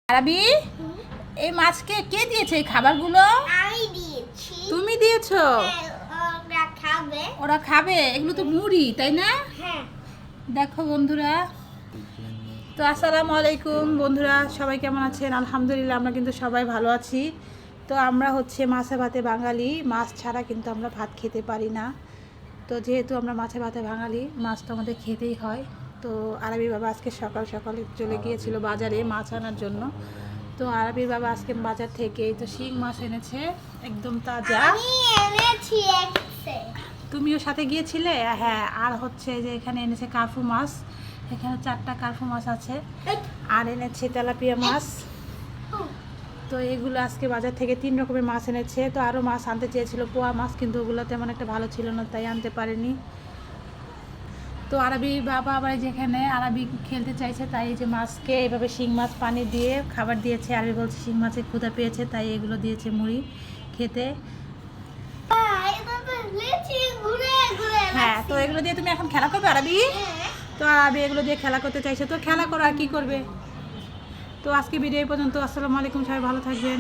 আরবি, এই মাছকে কে দিয়েছে এই খাবারগুলো? আমি দিয়েছি। তুমি দিয়েছো? ওরা খাবে। ওরা খাবে? এগুলো তো মুড়ি, তাই না? হ্যাঁ। দেখো বন্ধুরা, তো আসসালামু আলাইকুম বন্ধুরা, সবাই কেমন আছেন? আলহামদুলিল্লাহ আমরা কিন্তু সবাই ভালো আছি। তো আমরা হচ্ছে মাছে ভাতে বাঙালি, মাছ ছাড়া কিন্তু আমরা ভাত খেতে পারি না। তো যেহেতু আমরা মাছে ভাতে বাঙালি, মাছ তো আমাদের খেতেই হয়। তো আরবি বাবা আজকে সকাল সকালে চলে গিয়েছিল বাজারে মাছ আনার জন্য। তো আরবির বাবা আজকে বাজার থেকে এই তো শিং মাছ এনেছে, একদম তাজা। আমি এনেছি একসে। তুমিও সাথে গিয়েছিলে? হ্যাঁ। আর হচ্ছে যে এখানে এনেছে কার্ফু মাছ, এখানে 4টা কার্ফু মাছ আছে। আর এনেছে তেলাপিয়া মাছ। তো এগুলো আজকে বাজার থেকে 3 রকমের মাছ এনেছে। তো আরও মাছ আনতে চেয়েছিল, পোয়া মাছ, কিন্তু ওগুলো তেমন একটা ভালো ছিল না, তাই আনতে পারেনি। তো আরবি বাবা আবার যেখানে আরবি খেলতে চাইছে, তাই এই যে মাছকে এভাবে শিং মাছ পানি দিয়ে খাবার দিয়েছে। আরবি বলছে শিং মাছের ক্ষুধা পেয়েছে, তাই এগুলো দিয়েছে মুড়ি খেতে। হ্যাঁ, তো এগুলো দিয়ে তুমি এখন খেলা করবে আরবি? তো আরবি এগুলো দিয়ে খেলা করতে চাইছে, তো খেলা করো, আর কি করবে। তো আজকে ভিডিও এই পর্যন্ত। আসসালামু আলাইকুম, সবাই ভালো থাকবেন।